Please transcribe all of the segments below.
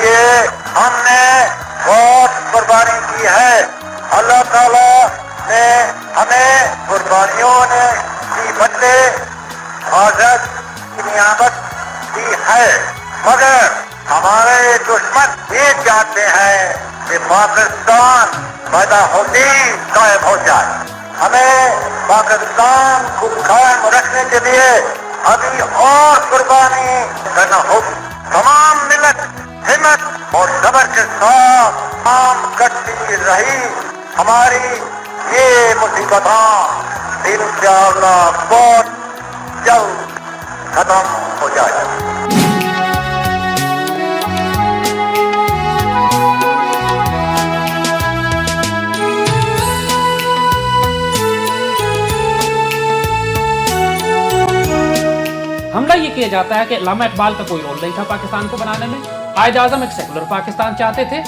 لیے ہم نے بہت قربانی کی ہے. اللہ تعالیٰ نے ہمیں قربانیوں کی بدلے آزاد کی نعمت دی ہے، مگر ہمارے دشمن یہ چاہتے ہیں کہ پاکستان پیدا ہوتے ہی غائب ہو جائے. ہمیں پاکستان کو قائم رکھنے کے لیے ابھی اور قربانی کرنا ہوگی. تمام ملت ہمت اور صبر کے ساتھ کام کرتی رہی. ہماری یہ مصیبتیں انشاءاللہ بہت جلد ختم ہو جائے. حملہ یہ کیا جاتا ہے کہ علامہ اقبال کا کوئی رول نہیں تھا پاکستان کو بنانے میں. قائد اعظم ایک سیکولر پاکستان چاہتے تھے.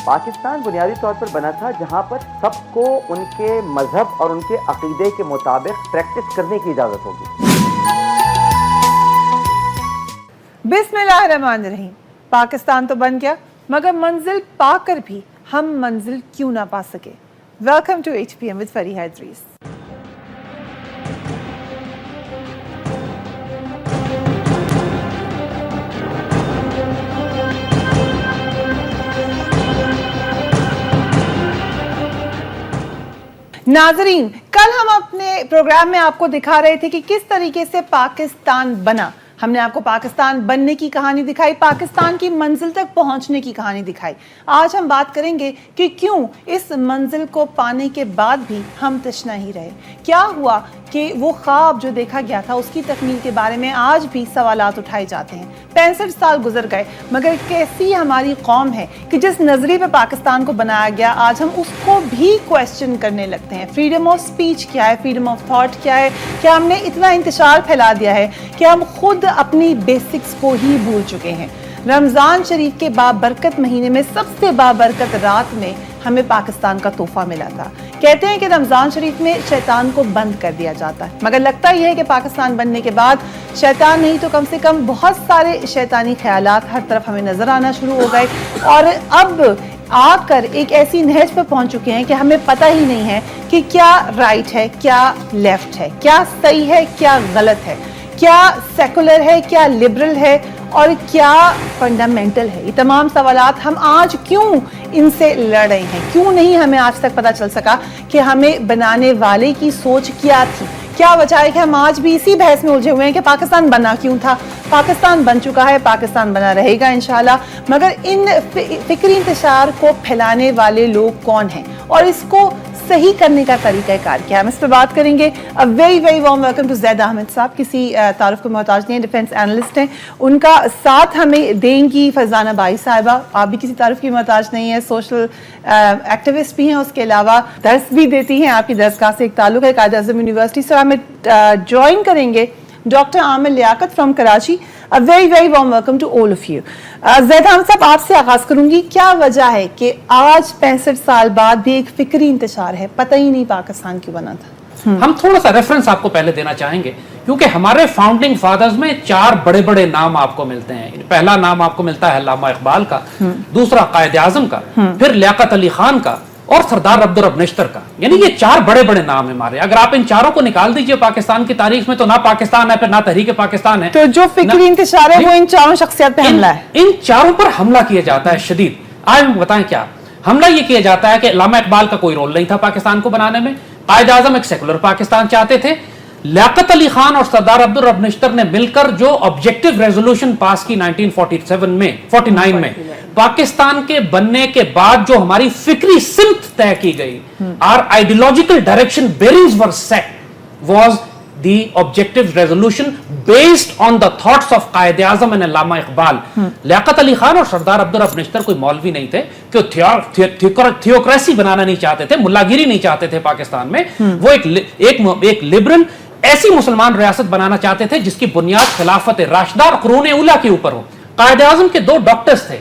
پاکستان بنیادی طور پر بنا تھا جہاں پر سب کو ان کے مذہب اور ان کے عقیدے کے مطابق پریکٹس کرنے کی اجازت ہوگی. بسم اللہ الرحمن الرحیم. پاکستان تو بن گیا مگر منزل پا کر بھی ہم منزل کیوں نہ پا سکے. Welcome to HPM with Fariha Idrees. ناظرین، کل ہم اپنے پروگرام میں آپ کو دکھا رہے تھے کہ کس طریقے سے پاکستان بنا. ہم نے آپ کو پاکستان بننے کی کہانی دکھائی، پاکستان کی منزل تک پہنچنے کی کہانی دکھائی. آج ہم بات کریں گے کہ کیوں اس منزل کو پانے کے بعد بھی ہم تشنا ہی رہے. کیا ہوا کہ وہ خواب جو دیکھا گیا تھا اس کی تکمیل کے بارے میں آج بھی سوالات اٹھائے جاتے ہیں. 65 سال گزر گئے مگر کیسی ہماری قوم ہے کہ جس نظریے پہ پاکستان کو بنایا گیا آج ہم اس کو بھی کویسچن کرنے لگتے ہیں. فریڈم آف سپیچ کیا ہے، فریڈم آف تھاٹ کیا ہے؟ کیا ہم نے اتنا انتشار پھیلا دیا ہے کہ ہم خود اپنی بیسکس کو ہی بھول چکے ہیں؟ رمضان شریف کے بابرکت مہینے میں سب سے بابرکت رات میں ہمیں پاکستان کا تحفہ ملا تھا. کہتے ہیں کہ رمضان شریف میں شیطان کو بند کر دیا جاتا ہے، مگر لگتا یہ ہے کہ پاکستان بننے کے بعد شیطان نہیں تو کم سے کم بہت سارے شیطانی خیالات ہر طرف ہمیں نظر آنا شروع ہو گئے اور اب آ کر ایک ایسی نہج پر پہنچ چکے ہیں کہ ہمیں پتہ ہی نہیں ہے کہ کیا رائٹ ہے، کیا لیفٹ ہے، کیا صحیح ہے، کیا غلط ہے، کیا سیکولر ہے، کیا لبرل ہے اور کیا فنڈامنٹل ہے. یہ تمام سوالات ہم آج کیوں ان سے لڑ رہے ہیں؟ کیوں نہیں ہمیں آج تک پتہ چل سکا کہ ہمیں بنانے والے کی سوچ کیا تھی؟ کیا وجہ ہے کہ ہم آج بھی اسی بحث میں الجھے ہوئے ہیں کہ پاکستان بنا کیوں تھا؟ پاکستان بن چکا ہے، پاکستان بنا رہے گا انشاءاللہ، مگر ان فکری انتشار کو پھیلانے والے لوگ کون ہیں اور اس کو صحیح کرنے کا طریقہ کار کیا ہے؟ ہم اس پہ بات کریں گے. ویری وارم ویلکم ٹو زید احمد صاحب. کسی تعارف کو محتاج نہیں ہیں، ڈیفینس اینالسٹ ہیں. ان کا ساتھ ہمیں دیں گی فرزانہ بائی صاحبہ. آپ بھی کسی تعارف کی محتاج نہیں ہیں، سوشل ایکٹیوسٹ بھی ہیں، اس کے علاوہ درس بھی دیتی ہیں. آپ کی درسگاہ سے ایک تعلق ہے، قائد اعظم یونیورسٹی سے. ہمیں جوائن کریں گے doctor Aamir Liaquat from Karachi. Very warm welcome to all of you. Zaid Ahmed sahab, آپ سے آغاز کروں گی. کیا وجہ ہے کہ آج 65 سال بعد بھی ایک فکری انتشار ہے، پتہ ہی نہیں پاکستان کیوں بنا تھا؟ ہم تھوڑا سا ریفرنس آپ کو پہلے دینا چاہیں گے کیونکہ ہمارے فاؤنڈنگ فادرز میں 4 بڑے بڑے نام آپ کو ملتے ہیں. پہلا نام آپ کو ملتا ہے علامہ اقبال کا، دوسرا قائد اعظم کا، پھر لیاقت علی خان کا اور سردار عبدالرب نشتر کا. یعنی یہ 4 بڑے بڑے نام ہیں ہمارے. اگر آپ ان چاروں کو نکال دیجئے پاکستان کی تاریخ میں تو نہ پاکستان ہے، پھر نہ تحریک پاکستان ہے. تو جو فکری انتشار ہے وہ ان چاروں شخصیات پہ حملہ ہے. ان چاروں پر حملہ کیا جاتا ہے شدید. آج ہم بتائیں کیا حملہ یہ کیا جاتا ہے کہ علامہ اقبال کا کوئی رول نہیں تھا پاکستان کو بنانے میں. قائد اعظم ایک سیکولر پاکستان چاہتے تھے. لیاقت علی خان اور سردار عبدالرب نشتر نے مل کر جو آبجیکٹو ریزولوشن پاس کی 1949 میں پاکستان کے بننے کے بعد جو ہماری فکری سمت طے کی گئی، our ideological direction bearings were set was the objective resolution based on the thoughts of Quaid Azam and علامہ اقبال. لیاقت علی خان اور سردار عبدالرب نشتر کوئی مولوی نہیں تھے کہ تھیوکریسی بنانا نہیں چاہتے تھے، ملا گیری نہیں چاہتے تھے پاکستان میں. وہ ایک لبرل ایسی مسلمان ریاست بنانا چاہتے تھے جس کی بنیاد خلافت راشدہ اور قرون اولیٰ کے اوپر ہو. قائد اعظم کے 2 ڈاکٹرز تھے،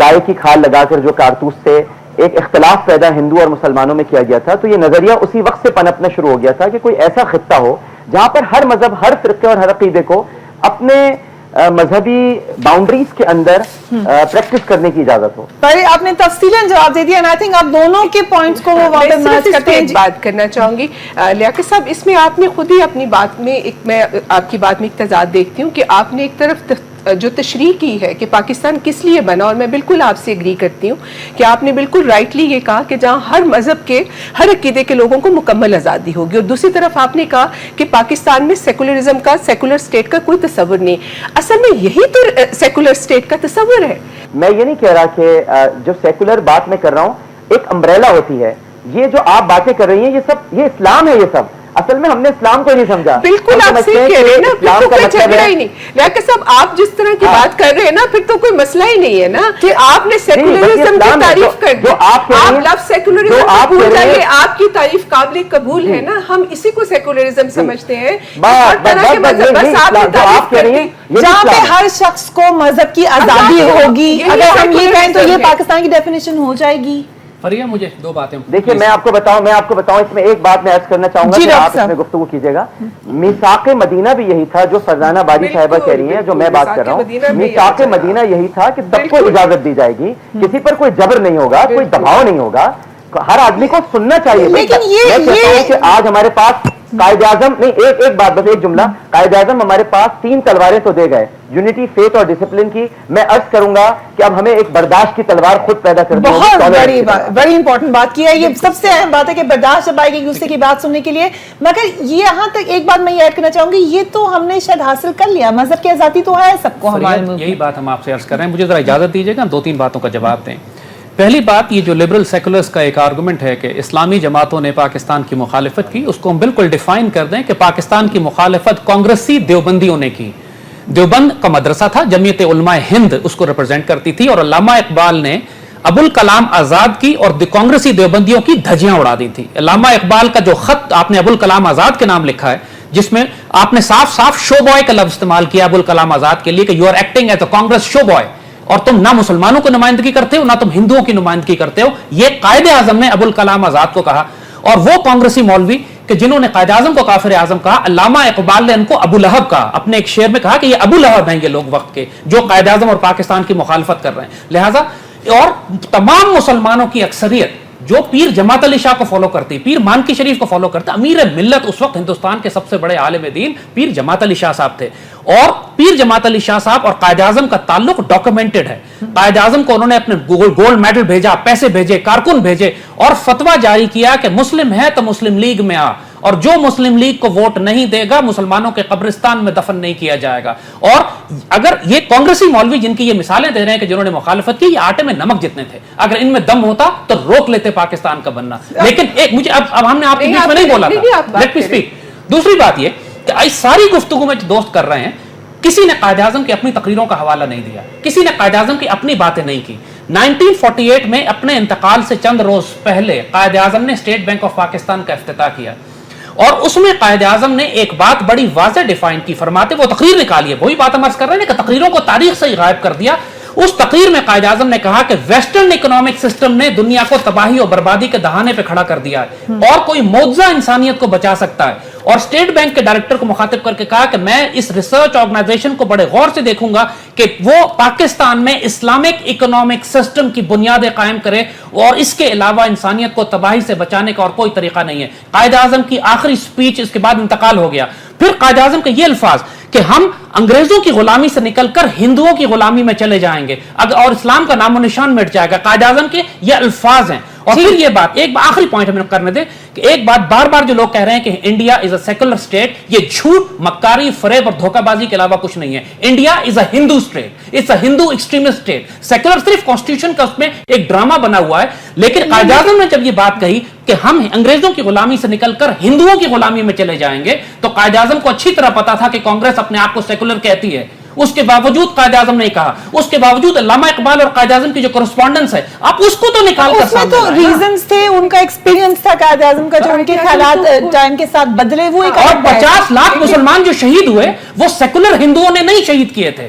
گائے کی کھال لگا کر جو کارتوس سے ایک اختلاف پیدا ہندو اور مسلمانوں میں کیا گیا تھا، تو یہ نظریہ اسی وقت سے پنپنا شروع ہو گیا تھا کہ کوئی ایسا خطہ ہو جہاں پر ہر مذہب، ہر فرقے اور ہر عقیدے کو اپنے مذہبی باؤنڈریز کے اندر پریکٹس کرنے کی اجازت ہو. پر آپ نے تفصیلاً جواب دے دیا، and I think آپ دونوں کے پوائنٹس کو وہ وہاں پہ میں مرج صرف کرتے ہیں. ایک بات کرنا چاہوں گی لیاقت صاحب، اس میں آپ نے خود ہی اپنی بات میں میں آپ کی بات میں ایک تضاد دیکھتی ہوں کہ آپ نے ایک طرف جو تشریح کی ہے کہ پاکستان کس لیے بنا، اور میں بالکل آپ سے ایگری کرتی ہوں کہ آپ نے بالکل رائٹلی یہ کہا کہ جہاں ہر مذہب کے، ہر عقیدے کے لوگوں کو مکمل آزادی ہوگی، اور دوسری طرف آپ نے کہا کہ پاکستان میں سیکولرزم کا، سیکولر اسٹیٹ کا کوئی تصور نہیں. اصل میں یہی تو سیکولر اسٹیٹ کا تصور ہے. میں یہ نہیں کہہ رہا کہ جو سیکولر بات میں کر رہا ہوں ایک امبریلا ہوتی ہے. یہ جو آپ باتیں کر رہی ہیں یہ اسلام ہے. یہ سب اصل میں ہم نے اسلام کو ہی نہیں سمجھا. بالکل آپ صحیح کہہ رہے ہیں نا، پھر تو کوئی جھگڑا ہی نہیں. لیاقت صاحب آپ جس طرح کی بات کر رہے ہیں نا، پھر تو کوئی مسئلہ ہی نہیں ہے نا کہ آپ نے سیکولرزم کی تعریف کر دی. آپ لفظ سیکولرزم کو بھول جائیے، آپ کی تعریف قابل قبول ہے نا، ہم اسی کو سیکولرزم سمجھتے ہیں. ہر طرح کے مذہب بس آپ کی تعریف کر دی جہاں پہ ہر شخص کو مذہب کی آزادی ہوگی. اگر ہم یہ کہیں تو یہ پاکستان کی ڈیفینیشن ہو جائے گی. فریہ مجھے دو باتیں دیکھیے میں آپ کو بتاؤں اس میں ایک بات میں عرض کرنا چاہوں گا کہ آپ اس میں گفتگو کیجیے گا. میثاق مدینہ بھی یہی تھا جو فرزانہ باری صاحبہ کہہ رہی ہیں، جو میں بات کر رہا ہوں. میثاق مدینہ یہی تھا کہ سب کو اجازت دی جائے گی، کسی پر کوئی جبر نہیں ہوگا، کوئی دباؤ نہیں ہوگا، ہر آدمی کو سننا چاہیے. لیکن میں کہتا ہوں کہ آج ہمارے پاس قائد اعظم نہیں، ایک بات بس، ایک جملہ، قائد اعظم ہمارے پاس 3 تلواریں تو دے گئے، یونٹی، فیتھ اور ڈسپلن کی. میں عرض کروں گا کہ اب ہمیں ایک برداشت کی تلوار خود پیدا کرنی ہوگی. بہت بڑی امپورٹنٹ بات کی ہے. یہ سب سے اہم بات ہے کہ برداشت جب آئے گی دوسرے کی بات سننے کے لیے. مگر یہاں تک ایک بات میں یہ ایڈ کرنا چاہوں گی، یہ تو ہم نے شاید حاصل کر لیا، مذہب کی آزادی تو ہے سب کو ہمارے ملک. یہی بات ہم آپ سے عرض کر رہے ہیں. مجھے ذرا اجازت دیجیے گا 2-3 باتوں کا جواب دیں. پہلی بات، یہ جو لبرل سیکولرز کا ایک آرگومنٹ ہے کہ اسلامی جماعتوں نے پاکستان کی مخالفت کی، اس کو ہم بالکل ڈیفائن کر دیں کہ پاکستان کی مخالفت کانگریسی دیوبندیوں نے کی. دیوبند کا مدرسہ تھا، جمعیت علماء ہند اس کو ریپرزینٹ کرتی تھی، اور علامہ اقبال نے ابوالکلام آزاد کی اور کانگریسی دیوبندیوں کی دھجیاں اڑا دی تھی. علامہ اقبال کا جو خط آپ نے ابوالکلام آزاد کے نام لکھا ہے، جس میں آپ نے صاف صاف شو بوائے کا لفظ استعمال کیا ابوالکلام آزاد کے لیے کہ you are acting as a Congress show boy, اور تم نہ مسلمانوں کو نمائندگی کرتے ہو نہ تم ہندوؤں کی نمائندگی کرتے ہو. یہ قائد اعظم نے ابوالکلام آزاد کو کہا. اور وہ کانگریسی مولوی کہ جنہوں نے قائد اعظم کو کافر اعظم کہا، علامہ اقبال نے ان کو ابو لہب کہا. اپنے ایک شعر میں کہا کہ یہ ابو لہب ہیں یہ لوگ وقت کے، جو قائد اعظم اور پاکستان کی مخالفت کر رہے ہیں. لہٰذا اور تمام مسلمانوں کی اکثریت جو پیر جماعت علی شاہ کو فالو کرتی، پیر مانکی شریف کو فالو کرتا، امیر ملت اس وقت ہندوستان کے سب سے بڑے عالم دین پیر جماعت علی شاہ صاحب تھے. اور پیر جماعت علی شاہ صاحب اور قائد اعظم کا تعلق ڈاکومنٹڈ ہے. قائد اعظم کو انہوں نے اپنے گولڈ میڈل بھیجا، پیسے بھیجے، کارکن بھیجے، اور فتویٰ جاری کیا کہ مسلم ہے تو مسلم لیگ میں آ، اور جو مسلم لیگ کو ووٹ نہیں دے گا مسلمانوں کے قبرستان میں دفن نہیں کیا جائے گا. اور اگر یہ کانگریسی مولوی جن کی یہ مثالیں دے رہے ہیں کہ جنہوں نے مخالفت کی، یہ آٹے میں نمک جتنے تھے، اگر ان میں دم ہوتا تو روک لیتے پاکستان کا بننا. لیکن ایک مجھے اب ہم نے آپ کے بیچ میں نہیں بولا تھا، لیٹ می اسپیک. دوسری بات یہ کہ اس ساری گفتگو میں دوست کر رہے ہیں، کسی نے قائد اعظم کی اپنی تقریروں کا حوالہ نہیں دیا، کسی نے قائد اعظم کی اپنی باتیں نہیں کی. 1948 میں اپنے انتقال سے چند روز پہلے قائد اعظم نے اسٹیٹ بینک آف پاکستان کا افتتاح کیا، اور اس میں قائد اعظم نے ایک بات بڑی واضح ڈیفائن کی. فرماتے وہ تقریر نکالی ہے، وہی بات ہم عرض کر رہے ہیں کہ تقریروں کو تاریخ سے ہی غائب کر دیا. اس تقریر میں قائد اعظم نے کہا کہ ویسٹرن اکنامک سسٹم نے دنیا کو تباہی اور بربادی کے دہانے پہ کھڑا کر دیا ہے، اور کوئی معجزہ انسانیت کو بچا سکتا ہے. اور اسٹیٹ بینک کے ڈائریکٹر کو مخاطب کر کے کہا کہ میں اس ریسرچ آرگنائزیشن کو بڑے غور سے دیکھوں گا کہ وہ پاکستان میں اسلامک اکنامک سسٹم کی بنیادیں قائم کرے، اور اس کے علاوہ انسانیت کو تباہی سے بچانے کا اور کوئی طریقہ نہیں ہے. قائد اعظم کی آخری سپیچ، اس کے بعد انتقال ہو گیا. پھر قائد اعظم کے یہ الفاظ کہ ہم انگریزوں کی غلامی سے نکل کر ہندوؤں کی غلامی میں چلے جائیں گے اور اسلام کا نام و نشان مٹ جائے گا. قائد اعظم کے یہ الفاظ ہیں. اور پھر یہ بات، ایک آخری پوائنٹ ہمیں کرنے دے کہ ایک بات بار بار جو لوگ کہہ رہے ہیں کہ India is a secular state, یہ جھوٹ، مکاری، فریب اور دھوکہ بازی کے علاوہ کچھ نہیں ہے. India is a Hindu state, it's a Hindu extremist state. Secular صرف کانسٹیٹیوشن کا اس میں ایک ڈرامہ بنا ہوا ہے. لیکن قائد اعظم نے جب یہ بات کہی کہ ہم انگریزوں کی غلامی سے نکل کر ہندوؤں کی غلامی میں چلے جائیں گے، تو قائد اعظم کو اچھی طرح پتا تھا کہ کانگریس اپنے آپ کو سیکولر کہتی ہے. اس کے باوجود قائد اعظم نے کہا، اس کے باوجود علامہ اقبال اور قائد اعظم کی جو کرسپونڈنس ہے، آپ اس کو تو نکال کر سامنے تو ریزنز تھے، ان کا ایکسپیرینس تھا قائد اعظم کا، جو ان کے خیالات ٹائم کے ساتھ بدلے. وہ اور 50 لاکھ مسلمان جو شہید ہوئے وہ سیکولر ہندوؤں نے نہیں شہید کیے تھے،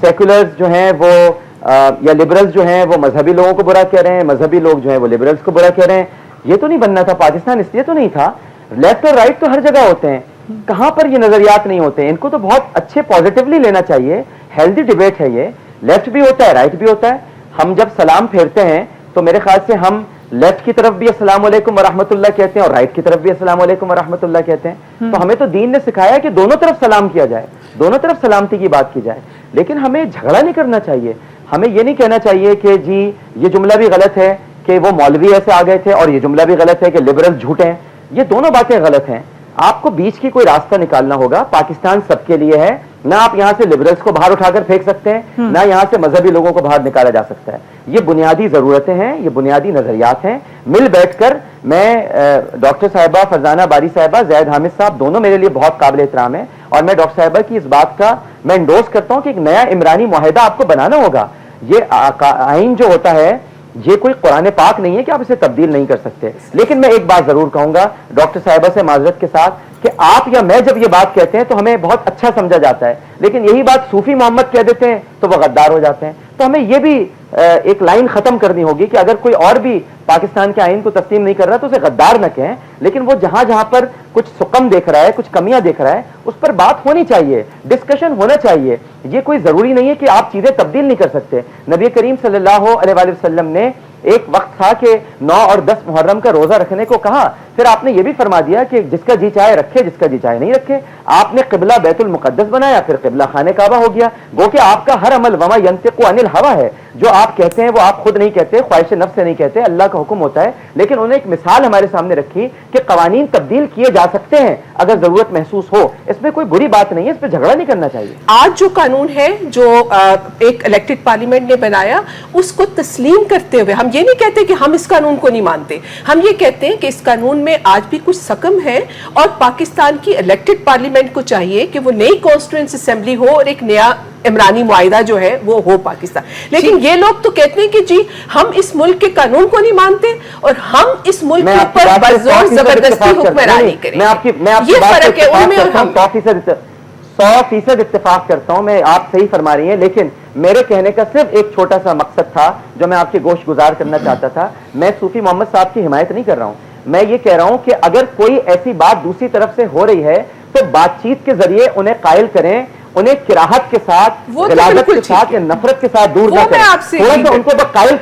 سیکولرز جو ہیں وہ یا لبرلز جو ہیں وہ مذہبی لوگوں کو برا کہہ رہے ہیں، مذہبی لوگ جو ہیں وہ لبرلز کو برا کہہ رہے ہیں. یہ تو نہیں بننا تھا پاکستان، اس لیے تو نہیں تھا. لیفٹ اور رائٹ تو ہر جگہ ہوتے ہیں، کہاں پر یہ نظریات نہیں ہوتے؟ ان کو تو بہت اچھے پازیٹیولی لینا چاہیے. ہیلدی ڈیبیٹ ہے یہ، لیفٹ بھی ہوتا ہے رائٹ بھی ہوتا ہے. ہم جب سلام پھیرتے ہیں تو میرے خیال سے ہم لیفٹ کی طرف بھی السلام علیکم ورحمۃ اللہ کہتے ہیں اور رائٹ کی طرف بھی السلام علیکم ورحمۃ اللہ کہتے ہیں. تو ہمیں تو دین نے سکھایا کہ دونوں طرف سلام کیا جائے، دونوں طرف سلامتی کی بات کی جائے. لیکن ہمیں جھگڑا نہیں کرنا چاہیے. ہمیں یہ نہیں کہنا چاہیے کہ جی یہ جملہ بھی غلط ہے کہ وہ مولوی ایسے آ گئے تھے، اور یہ جملہ بھی غلط ہے کہ لبرل جھوٹے ہیں. یہ دونوں باتیں غلط ہیں. آپ کو بیچ کی کوئی راستہ نکالنا ہوگا. پاکستان سب کے لیے ہے. نہ آپ یہاں سے لبرلز کو باہر اٹھا کر پھینک سکتے ہیں، نہ یہاں سے مذہبی لوگوں کو باہر نکالا جا سکتا ہے. یہ بنیادی ضرورتیں ہیں، یہ بنیادی نظریات ہیں. مل بیٹھ کر میں ڈاکٹر صاحبہ فرزانہ باری صاحبہ، زید حامد صاحب دونوں میرے لیے بہت قابل احترام ہیں، اور میں ڈاکٹر صاحبہ کی اس بات کا میں انڈوز کرتا ہوں کہ ایک نیا عمرانی معاہدہ آپ کو بنانا ہوگا. یہ آئین جو ہوتا ہے یہ کوئی قرآن پاک نہیں ہے کہ آپ اسے تبدیل نہیں کر سکتے. لیکن میں ایک بات ضرور کہوں گا ڈاکٹر صاحبہ سے معذرت کے ساتھ کہ آپ یا میں جب یہ بات کہتے ہیں تو ہمیں بہت اچھا سمجھا جاتا ہے، لیکن یہی بات صوفی محمد کہہ دیتے ہیں تو وہ غدار ہو جاتے ہیں. تو ہمیں یہ بھی ایک لائن ختم کرنی ہوگی کہ اگر کوئی اور بھی پاکستان کے آئین کو تسلیم نہیں کر رہا تو اسے غدار نہ کہیں، لیکن وہ جہاں جہاں پر کچھ سقم دیکھ رہا ہے، کچھ کمیاں دیکھ رہا ہے، اس پر بات ہونی چاہیے، ڈسکشن ہونا چاہیے. یہ کوئی ضروری نہیں ہے کہ آپ چیزیں تبدیل نہیں کر سکتے. نبی کریم صلی اللہ علیہ وآلہ وسلم نے ایک وقت تھا کہ 9 اور 10 محرم کا روزہ رکھنے کو کہا، پھر آپ نے یہ بھی فرما دیا کہ جس کا جی چاہے رکھے، جس کا جی چاہے نہیں رکھے. آپ نے قبلہ بیت المقدس بنایا، پھر قبلہ خانہ کعبہ ہو گیا. گو کہ آپ کا ہر عمل وما ینطق عن الہویٰ ہے. جو آپ کہتے ہیں وہ آپ خود نہیں کہتے، خواہش نفس سے نہیں کہتے، اللہ کا حکم ہوتا ہے. لیکن انہوں نے ایک مثال ہمارے سامنے رکھی کہ قوانین تبدیل کیے جا سکتے ہیں اگر ضرورت محسوس ہو. اس میں کوئی بری بات نہیں ہے، اس پہ جھگڑا نہیں کرنا چاہیے. آج جو قانون ہے جو ایک الیکٹڈ پارلیمنٹ نے بنایا، اس کو تسلیم کرتے ہوئے ہم یہ نہیں کہتے کہ ہم اس قانون کو نہیں مانتے. ہم یہ کہتے ہیں کہ اس قانون میں آج بھی کچھ سقم ہے، اور پاکستان کی الیکٹڈ پارلیمنٹ کو چاہیے کہ وہ نئی کانسٹیٹوئنسی اسمبلی ہو اور ایک نیا عمرانی معاہدہ جو ہے وہ ہو پاکستان. لیکن یہ لوگ تو کہتے ہیں کہ جی ہم اس ملک کے قانون کو نہیں مانتے اور ہم اس ملک کے اوپر بزور زبردستی حکمرانی کریں. یہ فرق ہے ان میں اور ہم. 100% اتفاق کرتا ہوں. میں آپ صحیح فرما رہی ہیں، لیکن میرے کہنے کا صرف ایک چھوٹا سا مقصد تھا جو میں آپ کے گوش گزار کرنا چاہتا تھا. میں صوفی محمد صاحب کی حمایت نہیں کر رہا ہوں. میں یہ کہہ رہا ہوں کہ اگر کوئی ایسی بات دوسری طرف سے ہو رہی ہے تو بات چیت کے ذریعے انہیں قائل کریں، انہیں کراہت کے ساتھ، غلاظت کے ساتھ یا نفرت کے ساتھ دور نہ کریں. تھوڑا سا ان کو بس قائل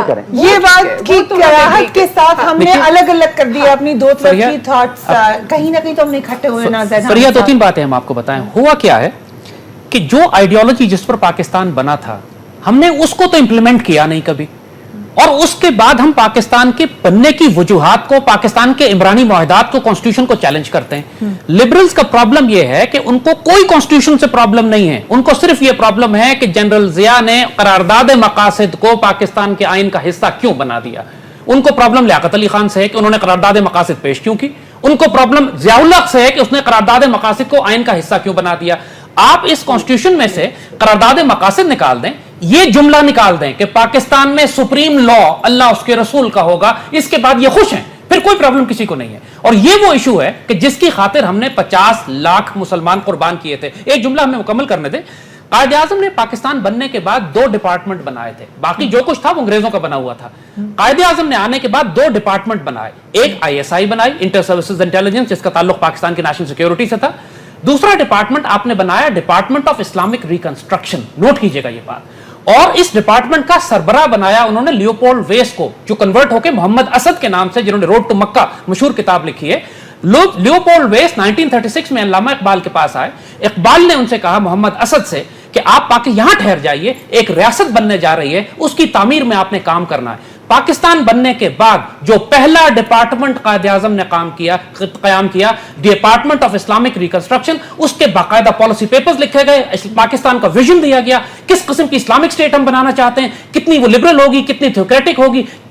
کریں. یہ بات کی کراہت کے ساتھ ہم نے الگ الگ کر دیا اپنی دو طرف کی تھاٹس. کہیں نہ کہیں تو ہم نے اکٹھے ہوئے نا. سریہ 2-3 باتیں ہم آپ کو بتائیں. ہوا کیا ہے کہ جو آئیڈیالوجی جس پر پاکستان بنا تھا ہم نے اس کو تو امپلیمنٹ کیا نہیں کبھی، اور اس کے بعد ہم پاکستان کے بننے کی وجوہات کو، پاکستان کے عمرانی معاہدات کو، کانسٹیٹیوشن کو چیلنج کرتے ہیں. لبرلز کا پرابلم یہ ہے کہ ان کو کوئی کانسٹیٹیوشن سے پرابلم نہیں ہے. ان کو صرف یہ پرابلم ہے کہ جنرل ضیاء نے قرارداد مقاصد کو پاکستان کے آئین کا حصہ کیوں بنا دیا. ان کو پرابلم لیاقت علی خان سے ہے کہ انہوں نے قرارداد مقاصد پیش کیوں کی. ان کو پرابلم ضیاء الحق سے ہے کہ اس نے قرارداد مقاصد کو آئین کا حصہ کیوں بنا دیا. آپ اس کانسٹیٹیوشن میں سے قرارداد مقاصد نکال دیں، یہ جملہ نکال دیں کہ پاکستان میں سپریم لا اللہ اس کے رسول کا ہوگا، اس کے بعد یہ خوش ہیں، پھر کوئی پرابلم کسی کو نہیں ہے. اور یہ وہ ایشو ہے کہ جس کی خاطر ہم نے 50 لاکھ مسلمان قربان کیے تھے. ایک جملہ ہمیں مکمل کرنے دیں. قائد اعظم نے پاکستان بننے کے بعد 2 ڈپارٹمنٹ بنائے تھے. باقی جو کچھ تھا وہ انگریزوں کا بنا ہوا تھا. قائد اعظم نے آنے کے بعد 2 ڈپارٹمنٹ بنائے. ایک ISI بنائی، انٹر سروسز انٹیلیجنس، جس کا تعلق پاکستان کی نیشنل سیکیورٹی سے تھا. دوسرا ڈپارٹمنٹ آپ نے بنایا department of Islamic reconstruction. Note کیجئے گا یہ بات. اور اس ڈپارٹمنٹ کا سربراہ بنایا انہوں نے لیوپولڈ ویس کو، جو کنورٹ ہو کے محمد اسد کے نام سے، جنہوں نے روڈ ٹو مکہ مشہور کتاب لکھی ہے. لیوپولڈ ویس 1936 میں علامہ اقبال کے پاس آئے. اقبال نے ان سے کہا محمد اسد سے کہ آپ یہاں ٹھہر جائیے، ایک ریاست بننے جا رہی ہے، اس کی تعمیر میں آپ نے کام کرنا ہے. پاکستان بننے کے بعد جو پہلا ڈپارٹمنٹ قائد اعظم نے قیام کیا ڈپارٹمنٹ آف اسلامک ریکنسٹرکشن، اس کے باقاعدہ پالیسی پیپرز لکھے گئے، پاکستان کا ویژن دیا گیا، کس قسم کی اسلامک اسٹیٹ ہم بنانا چاہتے ہیں، کتنی وہ لبرل ہوگی، کتنی تھیوکریٹک ہوگی،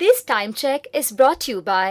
This time check is brought to you by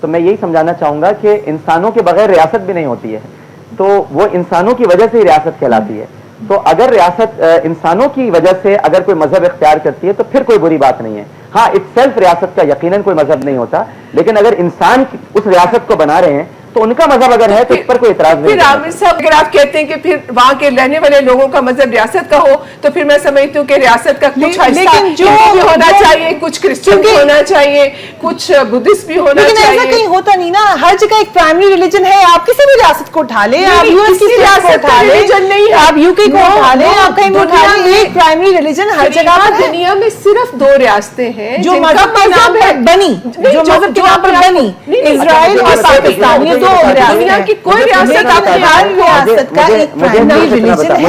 تو میں یہی سمجھانا چاہوں گا کہ انسانوں کے بغیر ریاست بھی نہیں ہوتی ہے، تو وہ انسانوں کی وجہ سے ہی ریاست کہلاتی ہے. تو اگر ریاست انسانوں کی وجہ سے اگر کوئی مذہب اختیار کرتی ہے تو پھر کوئی بری بات نہیں ہے. ہاں اٹ سیلف ریاست کا یقیناً کوئی مذہب نہیں ہوتا، لیکن اگر انسان اس ریاست کو بنا رہے ہیں تو ان کا مذہب اگر ہے تو اس پر کوئی اعتراض نہیں. پھر عامر صاحب اگر آپ کہتے ہیں کہ پھر وہاں کے رہنے والے لوگوں کا مذہب ریاست کا ہو تو پھر میں سمجھتی ہوں کہ ریاست کا کچھ حصہ ہندو بھی ہونا چاہیے، کچھ کرسچن بھی ہونا چاہیے، کچھ بدھسٹ بھی ہونا لیکن چاہیے. ایسا کہیں ہوتا نہیں نا، ہر جگہ ایک پرائمری ریلیجن ہے. آپ کسی بھی ریاست کو اٹھا لیں، آپ یو ایس کی ریاست کو اٹھا لیں، آپ یو کے کو اٹھا لیں، آپ کہیں بھی اٹھا لیں، ایک پرائمری ریلیجن ہر جگہ پر ہے. دنیا میں صرف 2 ریاستیں ہیں جو مذہب کے نام پر بنی، جو مذہب کے نام پر بنی، اسرائیل اور پاکستان، یہ 2 ریاستیں. کی کوئی ریاست آپ ہر ریاست کا ایک پرائمری ریلیجن ہے.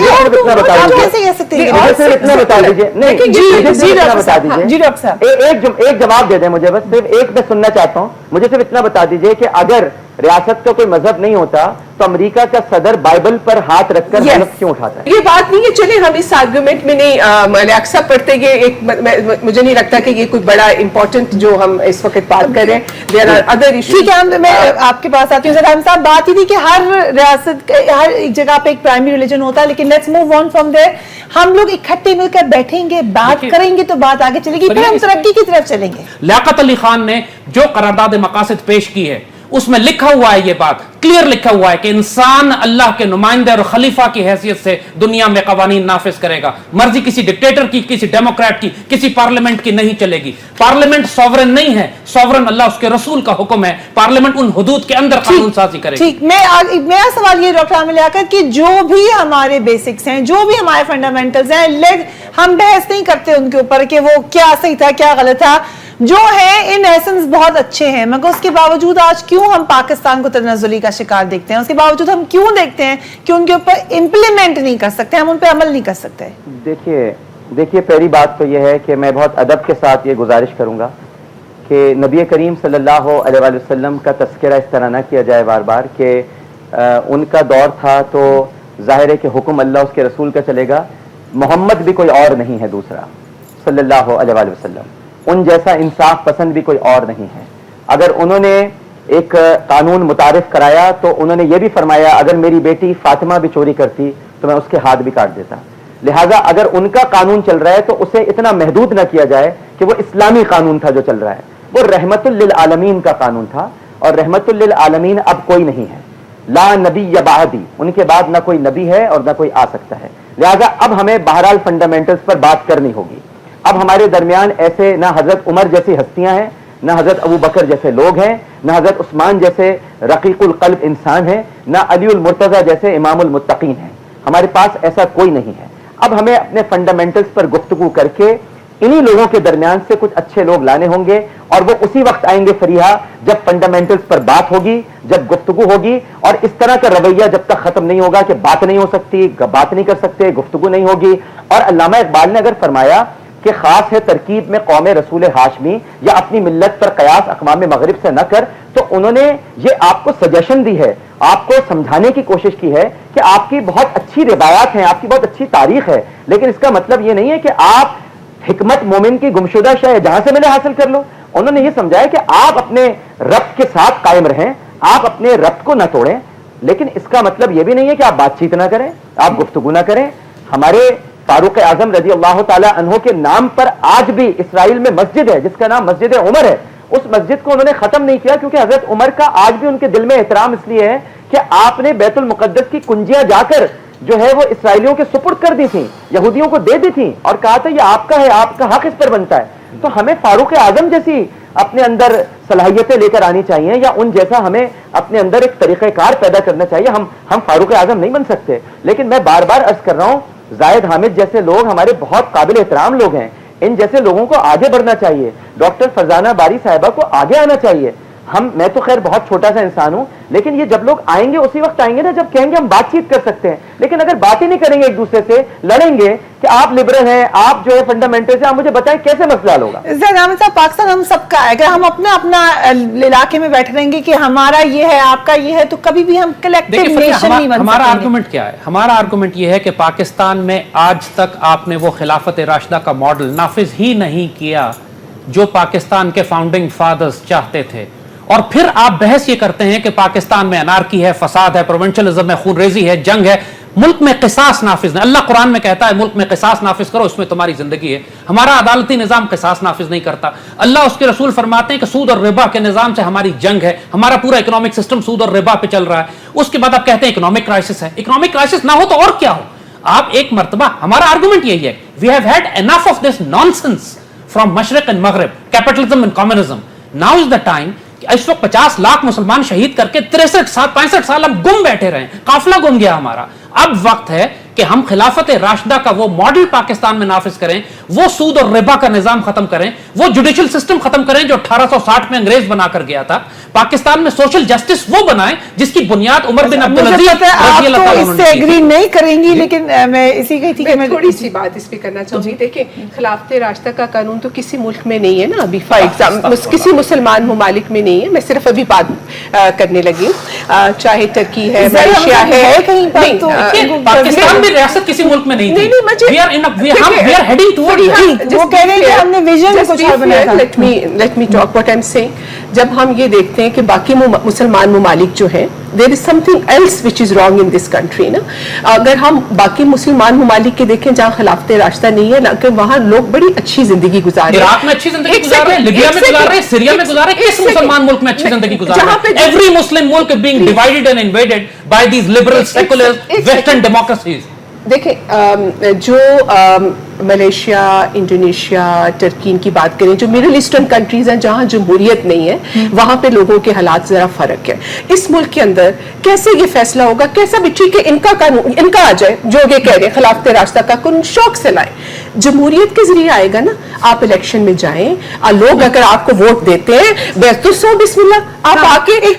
آپ کیسے کہہ سکتے ہیں؟ اتنا بتا دیجیے. نہیں جی ڈاکٹر صاحب، ایک جواب دے دیں مجھے، بس صرف ایک میں سننا چاہتا ہوں. مجھے صرف اتنا بتا دیجیے کہ اگر ریاست کا کوئی مذہب نہیں ہوتا تو امریکہ کا صدر بائبل پر ہاتھ رکھ کر حلف کیوں اٹھاتا ہے؟ یہ بات نہیں ہے. چلیں ہم اس آرگومنٹ میں نہیں اکثر پڑھتے. یہ ایک مجھے نہیں لگتا کہ یہ کوئی بڑا امپورٹنٹ جو ہم اس وقت بات کر رہے ہیں. There are other issues. ٹھیک ہے، میں آپ کے پاس آتی ہوں. سر صاحب بات ہی تھی کہ ہر ریاست ہر ایک جگہ پہ ایک پرائمری ریلیجن ہوتا ہے، لیکن لیٹس موو آن فرام دیر. ہم لوگ اکٹھے مل کر بیٹھیں گے، بات کریں گے تو بات آگے چلے گی، پھر ہم ترقی کی طرف چلیں گے. لیاقت علی خان نے جو قرارداد مقاصد پیش کی ہے اس میں لکھا ہوا ہے، یہ بات کلیئر لکھا ہوا ہے کہ انسان اللہ کے نمائندے اور خلیفہ کی حیثیت سے دنیا میں قوانین نافذ کرے گا. مرضی کسی ڈکٹیٹر کی، کسی ڈیموکریٹ کی، کسی پارلیمنٹ کی نہیں چلے گی. پارلیمنٹ سوورن نہیں ہے، سوورن اللہ اس کے رسول کا حکم ہے. پارلیمنٹ ان حدود کے اندر قانون سازی کرے گی. ٹھیک، میرا سوال یہ ڈاکٹر عامر لیاقت کہ جو بھی ہمارے بیسکس ہیں، جو بھی ہمارے فنڈامنٹلز ہیں، ہم بحث نہیں کرتے ان کے اوپر کہ وہ کیا صحیح تھا کیا غلط تھا، جو ہے ان ایسنس بہت اچھے ہیں، مگر اس کے باوجود آج کیوں ہم پاکستان کو تنزلی کا شکار دیکھتے ہیں؟ اس کے باوجود ہم کیوں دیکھتے ہیں کہ ان کے اوپر امپلیمنٹ نہیں کر سکتے، ہم ان پہ عمل نہیں کر سکتے؟ دیکھیے پہلی بات تو یہ ہے کہ میں بہت ادب کے ساتھ یہ گزارش کروں گا کہ نبی کریم صلی اللہ علیہ وآلہ وسلم کا تذکرہ اس طرح نہ کیا جائے بار بار کہ ان کا دور تھا تو ظاہر ہے کہ حکم اللہ اس کے رسول کا چلے گا. محمد بھی کوئی اور نہیں ہے دوسرا صلی اللہ علیہ وآلہ وسلم. ان جیسا انصاف پسند بھی کوئی اور نہیں ہے. اگر انہوں نے ایک قانون متعارف کرایا تو انہوں نے یہ بھی فرمایا اگر میری بیٹی فاطمہ بھی چوری کرتی تو میں اس کے ہاتھ بھی کاٹ دیتا. لہٰذا اگر ان کا قانون چل رہا ہے تو اسے اتنا محدود نہ کیا جائے کہ وہ اسلامی قانون تھا جو چل رہا ہے. وہ رحمت للعالمین کا قانون تھا، اور رحمت للعالمین اب کوئی نہیں ہے. لا نبی یا بعدی، ان کے بعد نہ کوئی نبی ہے اور نہ کوئی آ سکتا ہے. لہٰذا اب ہمیں بہرحال فنڈامنٹلز پر بات کرنی ہوگی. اب ہمارے درمیان ایسے نہ حضرت عمر جیسی ہستیاں ہیں، نہ حضرت ابو بکر جیسے لوگ ہیں، نہ حضرت عثمان جیسے رقیق القلب انسان ہیں، نہ علی المرتضیٰ جیسے امام المتقین ہیں. ہمارے پاس ایسا کوئی نہیں ہے. اب ہمیں اپنے فنڈامنٹلز پر گفتگو کر کے انہی لوگوں کے درمیان سے کچھ اچھے لوگ لانے ہوں گے، اور وہ اسی وقت آئیں گے فریحہ جب فنڈامنٹلز پر بات ہوگی، جب گفتگو ہوگی. اور اس طرح کا رویہ جب تک ختم نہیں ہوگا کہ بات نہیں ہو سکتی، بات نہیں کر سکتے، گفتگو نہیں ہوگی. اور علامہ اقبال نے اگر فرمایا کہ خاص ہے ترکیب میں قوم رسول ہاشمی یا اپنی ملت پر قیاس اقوام مغرب سے نہ کر، تو انہوں نے یہ آپ کو سجیشن دی ہے، آپ کو سمجھانے کی کوشش کی ہے کہ آپ کی بہت اچھی روایات ہیں، آپ کی بہت اچھی تاریخ ہے، لیکن اس کا مطلب یہ نہیں ہے کہ آپ حکمت مومن کی گمشدہ شے جہاں سے ملے حاصل کر لو. انہوں نے یہ سمجھایا کہ آپ اپنے ربط کے ساتھ قائم رہیں، آپ اپنے ربط کو نہ توڑیں، لیکن اس کا مطلب یہ بھی نہیں ہے کہ آپ بات چیت نہ کریں، آپ گفتگو نہ کریں. ہمارے فاروق اعظم رضی اللہ تعالی عنہ کے نام پر آج بھی اسرائیل میں مسجد ہے جس کا نام مسجد عمر ہے. اس مسجد کو انہوں نے ختم نہیں کیا کیونکہ حضرت عمر کا آج بھی ان کے دل میں احترام اس لیے ہے کہ آپ نے بیت المقدس کی کنجیاں جا کر جو ہے وہ اسرائیلیوں کے سپرد کر دی تھیں، یہودیوں کو دے دی تھیں، اور کہا تھا یہ آپ کا ہے، آپ کا حق اس پر بنتا ہے. تو ہمیں فاروق اعظم جیسی اپنے اندر صلاحیتیں لے کر آنی چاہیے، یا ان جیسا ہمیں اپنے اندر ایک طریقہ کار پیدا کرنا چاہیے. ہم فاروق اعظم نہیں بن سکتے، لیکن میں بار بار عرض کر رہا ہوں زاہد حامد جیسے لوگ ہمارے بہت قابل احترام لوگ ہیں. ان جیسے لوگوں کو آگے بڑھنا چاہیے. ڈاکٹر فرزانہ باری صاحبہ کو آگے آنا چاہیے. میں تو خیر بہت چھوٹا سا انسان ہوں، لیکن یہ جب لوگ آئیں گے اسی وقت آئیں گے نا جب کہیں گے ہم بات چیت کر سکتے ہیں. لیکن اگر بات ہی نہیں کریں گے ایک دوسرے سے، لڑیں گے کہ آپ لبرل ہیں، آپ جو ہے فنڈامنٹل سے، آپ مجھے بتائیں کیسے مسئلہ حل ہوگا؟ زین صاحب، پاکستان ہم سب کا ہے. اگر ہم اپنا علاقے میں بیٹھے رہیں گے کہ ہمارا یہ ہے آپ کا یہ ہے، تو کبھی بھی ہم کلیکٹیو نیشن نہیں بن سکیں. ہمارا آرگومنٹ کیا ہے؟ ہمارا آرگومنٹ یہ ہے کہ پاکستان میں آج تک آپ نے وہ خلافت راشدہ کا ماڈل نافذ ہی نہیں کیا جو پاکستان کے فاؤنڈنگ فادرز چاہتے تھے. اور پھر آپ بحث یہ کرتے ہیں کہ پاکستان میں انارکی ہے, فساد ہے, پروونشلزم ہے, خون ریزی ہے, جنگ ہے. ملک میں قصاص نافذ نہیں. اللہ قرآن میں کہتا ہے ملک میں قصاص نافذ کرو, اس میں تمہاری زندگی ہے. ہمارا عدالتی نظام قصاص نافذ نہیں کرتا. اللہ اس کے رسول فرماتے ہیں کہ سود اور ربا کے نظام سے ہماری جنگ ہے. ہمارا پورا اکنامک سسٹم سود اور ربا پہ چل رہا ہے. اس کے بعد آپ کہتے ہیں اکنامک کرائسس ہے. اکنامک کرائسس نہ ہو تو اور کیا ہو. آپ ایک مرتبہ, ہمارا آرگومنٹ یہی ہے, we have had enough of this nonsense from مشرق اینڈ مغرب, capitalism and communism. Now is the time. اس وقت 50 لاکھ مسلمان شہید کر کے 65 سال ہم گم بیٹھے رہے, قافلہ گم گیا ہمارا. اب وقت ہے کہ ہم خلافت راشدہ کا وہ ماڈل پاکستان میں نافذ کریں, وہ سود اور ربا کا نظام ختم کریں, وہ جوڈیشل سسٹم ختم کریں جو 1860 میں انگریز بنا کر گیا تھا. پاکستان میں سوشل جسٹس وہ بنائیں جس کی بنیاد عمر بن عبدالعزیز رضی اللہ تعالیٰ عنہ نے. ایگری نہیں کریں گی, لیکن میں اسی کہی تھی کہ میں تھوڑی سی بات اس پہ کرنا چاہوں گی. دیکھیں, خلافت راشدہ کا قانون تو کسی ملک میں نہیں ہے نا ابھی. فار ایگزامپل کسی مسلمان ممالک میں نہیں ہے. میں صرف ابھی بات کرنے لگی ہوں, چاہے ترکی ہے, ملیشیا ہے, پاکستان میں ریاست کسی ملک میں نہیں تھی. وہ کہہ رہے ہیں کہ ہم نے ویژن میں کچھ اور بنایا تھا. Let me talk what I am saying. جب ہم یہ دیکھتے ہیں کہ باقی مسلمان ممالک جو ہیں, there is something else which is wrong in this country نا. اگر ہم باقی مسلمان ممالک کے دیکھیں جہاں خلافت راشدہ نہیں ہے, کہ وہاں لوگ بڑی اچھی زندگی گزار رہے ہیں. عراق میں اچھی زندگی گزار رہے ہیں, لیبیا میں گزار رہے ہیں, سیریا میں گزار رہے ہیں. کس مسلمان ملک میں اچھی زندگی گزار رہے ہیں؟ ایوری مسلم ملک being divided and invaded by these liberal secular western democracies. دیکھیں, جو ملیشیا, انڈونیشیا, ٹرکی کی بات کریں, جو مڈل ایسٹرن کنٹریز ہیں جہاں جمہوریت نہیں ہے, وہاں پہ لوگوں کے حالات ذرا فرق ہے. اس ملک کے اندر کیسے یہ فیصلہ ہوگا, کیسا بھی ٹھیک ہے ان کا قانون, ان کا آ جائے جو یہ کہہ رہے ہیں خلافت راشدہ کا قانون, شوق سے لائیں. جمہوریت کے ذریعے آئے گا نا. آپ الیکشن میں جائیں, لوگ اگر آپ کو ووٹ دیتے ہیں تو سو بسم اللہ, آپ آ کے لے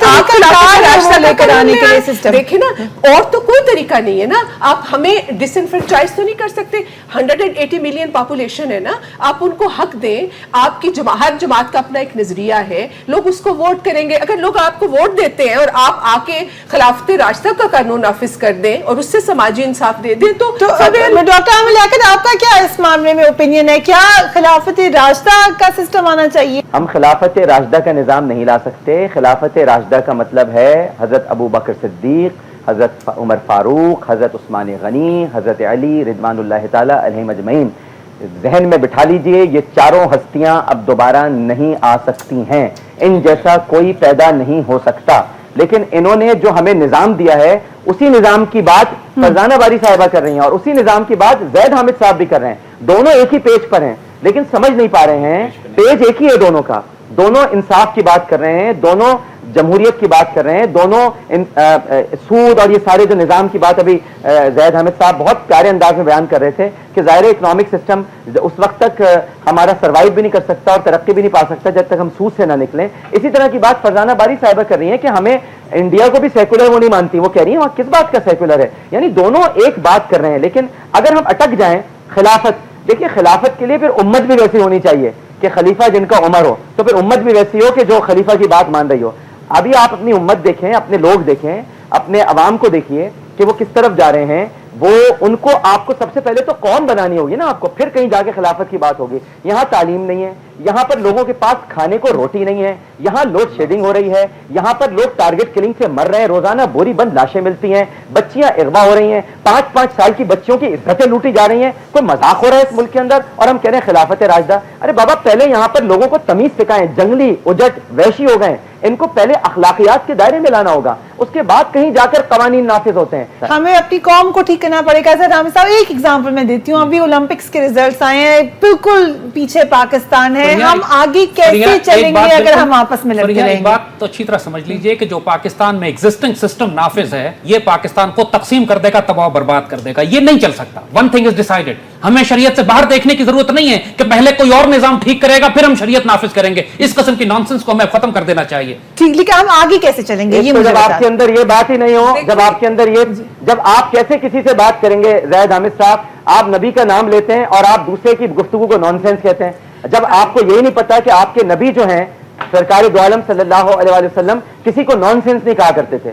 کر آنے کے لیے سسٹم دیکھیں نا. اور تو کوئی طریقہ نہیں ہے نا. آپ ہمیں ڈس انفرانچائز تو نہیں کر سکتے. 180 ملین پاپولیشن ہے نا, آپ ان کو حق دیں. آپ کی ہر جماعت کا اپنا ایک نظریہ ہے, لوگ اس کو ووٹ کریں گے. اگر لوگ آپ کو ووٹ دیتے ہیں اور آپ آ کے خلافت راشدہ کا قانون نافذ کر دیں اور اس سے سماجی انصاف دے دیں, تو ڈاکٹر عامر لیاقت آپ کا کیا اس معاملے میں اوپینین ہے؟ کیا خلافت راشدہ کا سسٹم آنا چاہیے؟ ہم خلافت راشدہ کا نظام نہیں لا سکتے. خلافت راشدہ کا مطلب ہے حضرت ابو بکر صدیق, حضرت عمر فاروق, حضرت عثمان غنی, حضرت علی رضوان اللہ تعالی علیہم اجمعین. ذہن میں بٹھا لیجئے, یہ چاروں ہستیاں اب دوبارہ نہیں آ سکتی ہیں. ان جیسا کوئی پیدا نہیں ہو سکتا. لیکن انہوں نے جو ہمیں نظام دیا ہے, اسی نظام کی بات فرزانہ باری صاحبہ کر رہی ہیں اور اسی نظام کی بات زید حامد صاحب بھی کر رہے ہیں. دونوں ایک ہی پیج پر ہیں لیکن سمجھ نہیں پا رہے ہیں. پیج ایک ہی ہے دونوں کا. دونوں انصاف کی بات کر رہے ہیں, دونوں جمہوریت کی بات کر رہے ہیں, دونوں سود اور یہ سارے جو نظام کی بات ابھی زید حامد صاحب بہت پیارے انداز میں بیان کر رہے تھے کہ ظاہر اکنامک سسٹم اس وقت تک ہمارا سروائیو بھی نہیں کر سکتا اور ترقی بھی نہیں پا سکتا جب تک ہم سود سے نہ نکلیں. اسی طرح کی بات فرزانہ باری صاحبہ کر رہی ہیں کہ ہمیں انڈیا کو بھی سیکولر وہ نہیں مانتی. وہ کہہ رہی ہیں وہاں کس بات کا سیکولر ہے. یعنی دونوں ایک بات کر رہے ہیں. لیکن اگر ہم اٹک جائیں خلافت, دیکھیے خلافت کے لیے پھر امت بھی ویسی ہونی چاہیے کہ خلیفہ جن کا عمر ہو, تو پھر امت بھی ویسی ہو کہ جو خلیفہ کی بات مان رہی ہو. ابھی آپ اپنی امت دیکھیں, اپنے لوگ دیکھیں, اپنے عوام کو دیکھیے کہ وہ کس طرف جا رہے ہیں. وہ ان کو آپ کو سب سے پہلے تو قوم بنانی ہوگی نا آپ کو, پھر کہیں جا کے خلافت کی بات ہوگی. یہاں تعلیم نہیں ہے, یہاں پر لوگوں کے پاس کھانے کو روٹی نہیں ہے, یہاں لوڈ شیڈنگ ہو رہی ہے, یہاں پر لوگ ٹارگٹ کلنگ سے مر رہے ہیں, روزانہ بوری بند لاشیں ملتی ہیں, بچیاں اغوا ہو رہی ہیں, 5-5 سال کی بچیوں کی عزتیں لوٹی جا رہی ہیں. کوئی مذاق ہو رہا ہے اس ملک کے اندر اور ہم کہہ رہے ہیں خلافت راشدہ. ارے بابا پہلے یہاں پر لوگوں کو تمیز سکھائیں. جنگلی اجٹ وحشی ہو گئے, ان کو پہلے اخلاقیات کے دائرے میں لانا ہوگا, اس کے بعد کہیں جا کر قوانین نافذ ہوتے ہیں. ہمیں اپنی قوم کو ٹھیک کرنا پڑے گا. حامد صاحب ایک ایگزامپل میں دیتی ہوں, ابھی اولمپکس کے ریزلٹس آئے ہیں, بالکل پیچھے پاکستان ہے. ہم آگے کیسے چلیں گے اگر ہم آپس میں لڑتے رہیں گے؟ ایک بات تو اچھی طرح سمجھ لیجئے کہ جو پاکستان میں ایگزسٹنگ سسٹم نافذ ہے یہ پاکستان کو تقسیم کر دے گا, تباہ و برباد کر دے گا. یہ نہیں چل سکتا. ون تھنگ از ڈیسائیڈڈ, ہمیں شریعت سے باہر دیکھنے کی ضرورت نہیں ہے کہ پہلے کوئی اور نظام ٹھیک کرے گا پھر ہم شریعت نافذ کریں گے. اس قسم کی نانسنس کو ہمیں ختم کر دینا چاہیے. ٹھیک, لیکن ہم آگے کیسے چلیں گے؟ یہ جب آپ کے اندر یہ بات ہی نہیں ہو, جب آپ کے اندر یہ, جب آپ کیسے کسی سے بات کریں گے؟ زید حامد صاحب, آپ نبی کا نام لیتے ہیں اور آپ دوسرے کی گفتگو کو نان سینس کہتے ہیں. جب آپ کو یہی نہیں پتا کہ آپ کے نبی جو ہیں سرکار دو عالم صلی اللہ علیہ وسلم کسی کو نان سینس نہیں کہا کرتے تھے.